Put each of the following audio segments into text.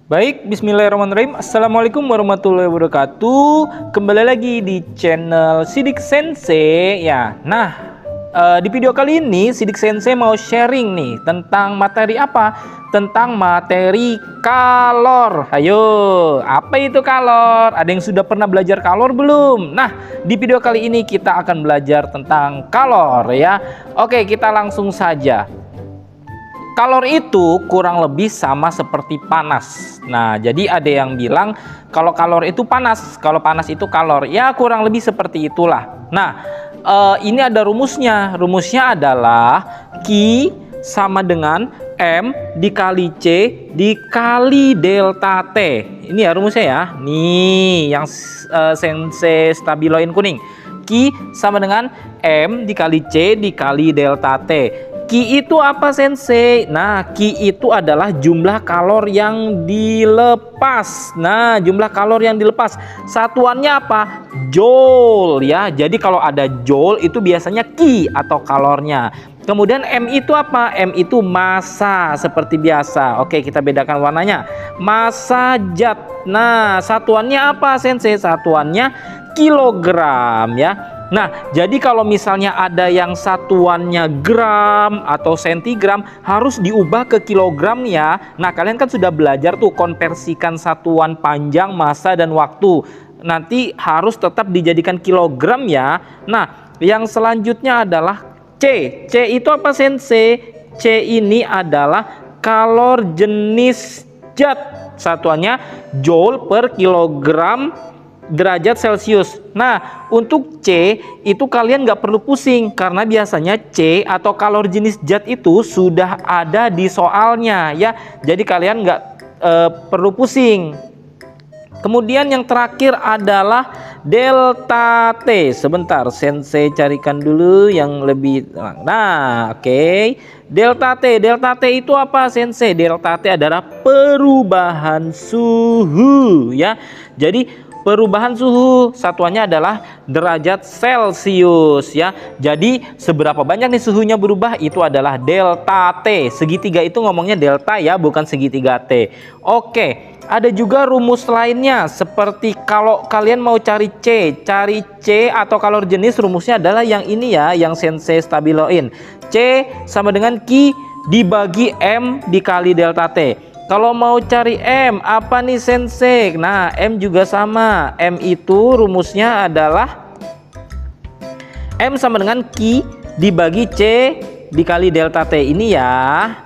Baik, bismillahirrahmanirrahim. Assalamualaikum warahmatullahi wabarakatuh. Kembali lagi di channel Sidik Sensei ya. Di video kali ini Sidik Sensei mau sharing nih tentang materi apa? Tentang materi kalor. Ayo, apa itu kalor? Ada yang sudah pernah belajar kalor belum? Nah, di video kali ini kita akan belajar tentang kalor ya. Oke, kita langsung saja. Kalor itu kurang lebih sama seperti panas. Nah, jadi ada yang bilang kalau kalor itu panas, kalau panas itu kalor. Ya, kurang lebih seperti itulah. Nah, ini ada rumusnya. Rumusnya adalah Q sama dengan M dikali C dikali delta T. Ini ya rumusnya ya. Nih, yang Sensei stabiloin kuning. Q sama dengan M dikali C dikali delta T. Ki itu apa Sensei? Nah, Ki itu adalah jumlah kalor yang dilepas. Nah, jumlah kalor yang dilepas. Satuannya apa? Joule ya. Jadi kalau ada joule itu biasanya Ki atau kalornya. Kemudian M itu apa? M itu massa seperti biasa. Oke, kita bedakan warnanya. Massa zat. Nah, satuannya apa Sensei? Satuannya kilogram ya. Nah, jadi kalau misalnya ada yang satuannya gram atau sentigram harus diubah ke kilogram ya. Nah, kalian kan sudah belajar tuh konversikan satuan panjang, massa, dan waktu. Nanti harus tetap dijadikan kilogram ya. Nah, yang selanjutnya adalah C. C itu apa Sensei? C ini adalah kalor jenis zat. Satuannya joule per kilogram derajat Celcius. Nah, untuk C itu kalian nggak perlu pusing karena biasanya C atau kalor jenis zat itu sudah ada di soalnya ya. Jadi kalian nggak perlu pusing. Kemudian yang terakhir adalah delta T. Sebentar, Sensei carikan dulu yang lebih. Nah, oke. Delta T. Delta T itu apa Sensei? Delta T adalah perubahan suhu ya. Jadi perubahan suhu satuannya adalah derajat Celcius ya. Jadi seberapa banyak nih suhunya berubah itu adalah delta T. Segitiga itu ngomongnya delta ya, bukan segitiga T. Oke, ada juga rumus lainnya seperti kalau kalian mau cari C atau kalor jenis, rumusnya adalah yang ini ya, yang Sensei stabiloin. C sama dengan Q dibagi M dikali delta T. Kalau mau cari M, apa nih Sensei? Nah, M juga sama. M itu rumusnya adalah M sama dengan Q dibagi C dikali delta T ini ya.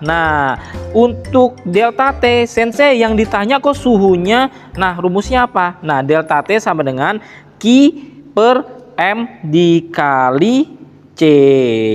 Nah, untuk delta T, Sensei yang ditanya kok suhunya. Nah, rumusnya apa? Nah, delta T sama dengan Q per M dikali C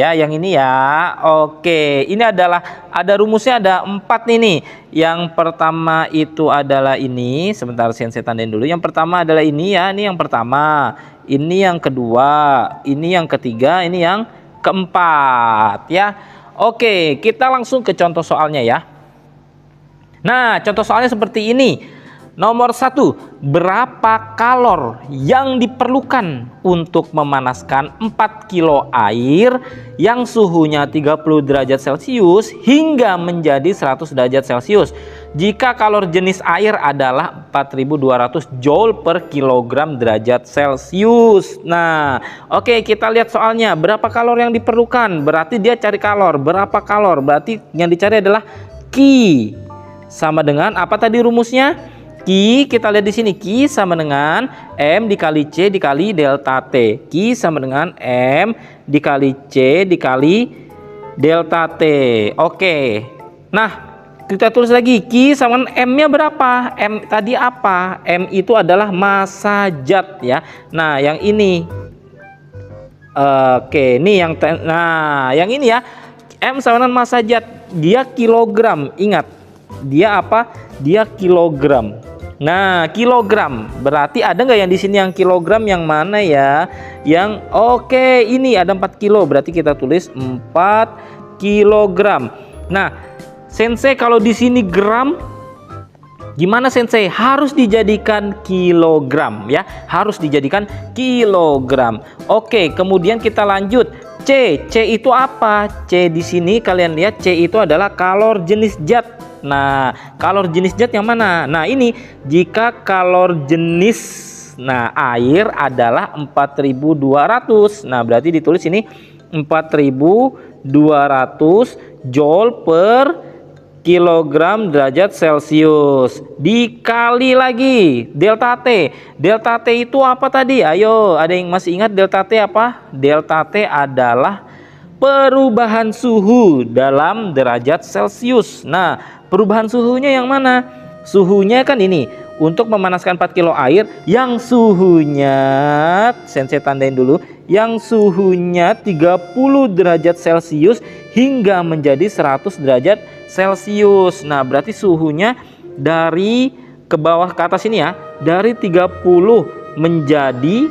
ya, yang ini ya. Oke, ini adalah ada rumusnya, ada 4 nih. Yang pertama itu adalah ini. Sebentar, Sensei tandain dulu. Yang pertama adalah ini ya, ini yang pertama. Ini yang kedua, ini yang ketiga, ini yang keempat ya. Oke, kita langsung ke contoh soalnya ya. Nah, contoh soalnya seperti ini. Nomor 1, berapa kalor yang diperlukan untuk memanaskan 4 kilo air yang suhunya 30 derajat Celcius hingga menjadi 100 derajat Celcius jika kalor jenis air adalah 4200 joule per kilogram derajat Celcius. Nah, oke, kita lihat soalnya. Berapa kalor yang diperlukan? Berarti dia cari kalor. Berapa kalor? Berarti yang dicari adalah Q sama dengan apa tadi rumusnya? Q, kita lihat di sini, Q sama dengan M dikali C dikali delta T. Q sama dengan M dikali C dikali delta T. Oke. Nah, kita tulis lagi, Q sama dengan M-nya berapa? M tadi apa? M itu adalah massa zat ya. Nah, yang ini. Oke, ini yang yang ini ya. M sama dengan massa zat. Dia kilogram. Ingat, dia apa? Dia kilogram. Nah, kilogram. Berarti ada nggak yang di sini yang kilogram, yang mana ya? Yang oke, ini ada 4 kilo. Berarti kita tulis 4 kilogram. Nah, Sensei kalau di sini gram gimana Sensei? Harus dijadikan kilogram ya. Harus dijadikan kilogram. Oke, kemudian kita lanjut. C itu apa? C di sini kalian lihat, C itu adalah kalor jenis zat. Nah, kalor jenis zat yang mana? Nah, ini jika kalor jenis air adalah 4200. Nah, berarti ditulis ini 4200 Joule per kilogram derajat Celcius dikali lagi delta T. Delta T itu apa tadi? Ayo, ada yang masih ingat delta T apa? Delta T adalah perubahan suhu dalam derajat Celcius. Nah, perubahan suhunya yang mana? Suhunya kan ini untuk memanaskan 4 kilo air yang suhunya, Sensei tandain dulu, yang suhunya 30 derajat Celcius hingga menjadi 100 derajat Celcius. Nah, berarti suhunya dari ke bawah ke atas ini ya, dari 30 menjadi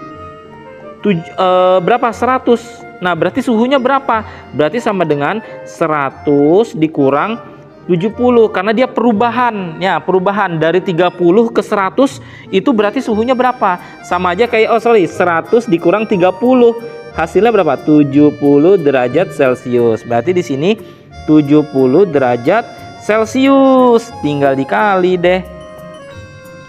berapa? 100. Nah, berarti suhunya berapa? Berarti sama dengan 100 dikurang 70 karena dia perubahan ya, perubahan dari 30 ke 100 itu berarti suhunya berapa? Sama aja kayak 100 dikurang 30. Hasilnya berapa? 70 derajat Celcius. Berarti di sini 70 derajat Celcius. Tinggal dikali deh.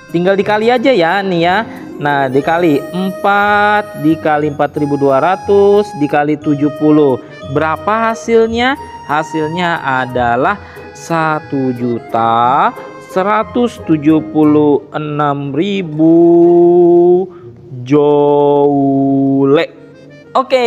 Tinggal dikali aja ya nih ya. Nah, dikali 4 dikali 4200 dikali 70. Berapa hasilnya? Hasilnya adalah 1.176.000 Joule. Oke,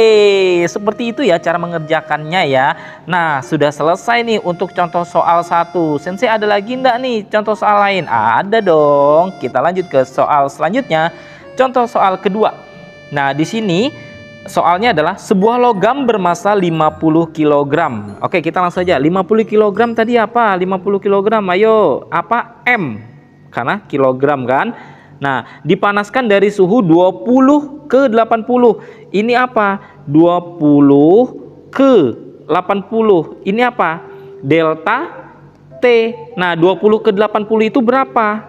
seperti itu ya cara mengerjakannya ya. Nah, sudah selesai nih untuk contoh soal 1. Sensei ada lagi enggak nih contoh soal lain? Ada dong. Kita lanjut ke soal selanjutnya. Contoh soal kedua. Nah, di sini soalnya adalah sebuah logam bermassa 50 kg. Oke, kita langsung saja. 50 kg tadi apa? 50 kg. Ayo, apa? M. Karena kilogram kan? Nah, dipanaskan dari suhu 20 ke 80. Ini apa? 20 ke 80. Ini apa? Delta T. Nah, 20 ke 80 itu berapa?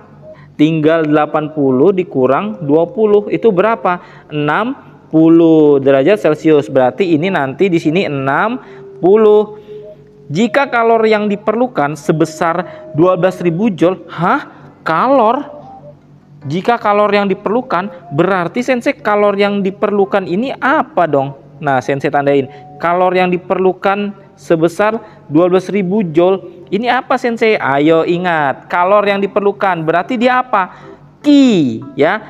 Tinggal 80 dikurang 20 itu berapa? 60 derajat Celcius. Berarti ini nanti di sini 60. Jika kalor yang diperlukan sebesar 12.000 Joule. Hah? Kalor? Jika kalor yang diperlukan, berarti Sensei kalor yang diperlukan ini apa dong? Nah, Sensei tandain. Kalor yang diperlukan sebesar 12.000 Joule. Ini apa Sensei? Ayo ingat, kalor yang diperlukan berarti dia apa? Ki, ya.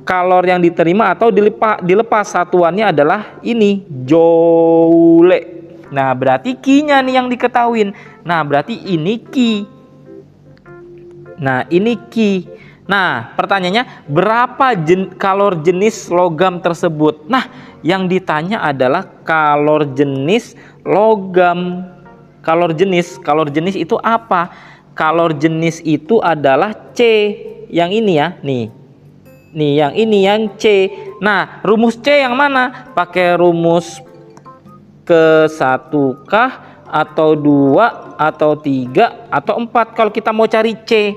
Kalor yang diterima atau dilepas satuannya adalah ini, Joule. Nah, berarti Ki-nya nih yang diketahuin. Nah, berarti ini Ki. Nah, ini Ki. Nah, pertanyaannya berapa kalor jenis logam tersebut? Nah, yang ditanya adalah kalor jenis logam. Kalor jenis itu apa? Kalor jenis itu adalah C. Yang ini ya, nih. Nih, yang ini yang C. Nah, rumus C yang mana? Pakai rumus ke 1 kah? Atau 2? Atau 3? Atau 4? Kalau kita mau cari C,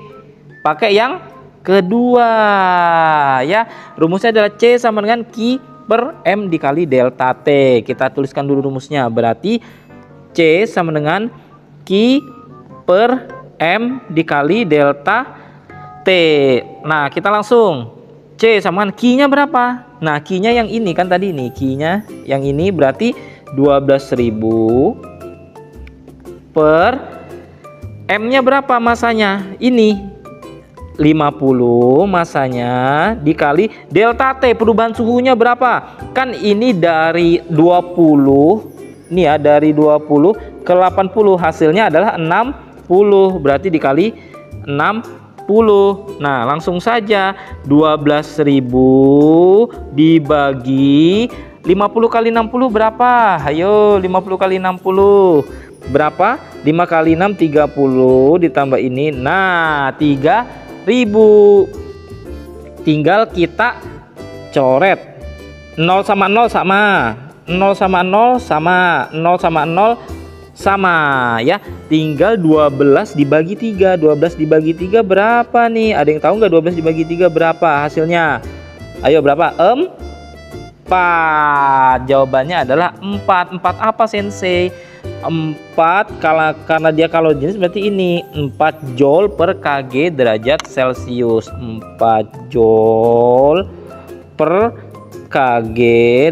pakai yang kedua ya. Rumusnya adalah C sama dengan Q per M dikali delta T. Kita tuliskan dulu rumusnya. Berarti C sama dengan Q per M dikali delta T. Nah, kita langsung C sama dengan Q-nya berapa? Nah, Q-nya yang ini kan tadi nih. Q-nya yang ini berarti 12.000 per M-nya berapa masanya? Ini 50 masanya dikali delta T, perubahan suhunya berapa? Kan ini dari 20 nih ya, dari 20 ke 80 hasilnya adalah 60, berarti dikali 60. Nah, langsung saja 12.000 dibagi 50 kali 60 berapa? Ayo, 50 kali 60 berapa? 5 kali 6 30 ditambah ini. Nah, 3.000. Tinggal kita coret 0 sama 0 sama 0 sama 0 sama 0 sama 0 sama ya. Tinggal 12 dibagi 3. 12 dibagi 3 berapa nih? Ada yang tahu nggak 12 dibagi 3 berapa hasilnya? Ayo, berapa? 4. Jawabannya adalah 4. 4 apa Sensei? karena dia kalori jenis berarti ini 4 Joule per Kg derajat Celcius. 4 Joule per Kg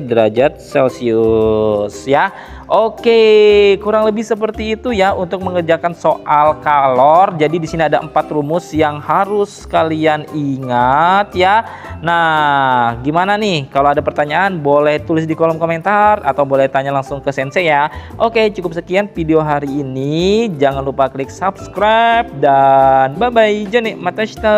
derajat Celcius ya. Oke, kurang lebih seperti itu ya untuk mengerjakan soal kalor. Jadi di sini ada 4 rumus yang harus kalian ingat ya. Nah, gimana nih? Kalau ada pertanyaan boleh tulis di kolom komentar atau boleh tanya langsung ke Sensei ya. Oke, cukup sekian video hari ini. Jangan lupa klik subscribe dan bye bye. Jane matashita.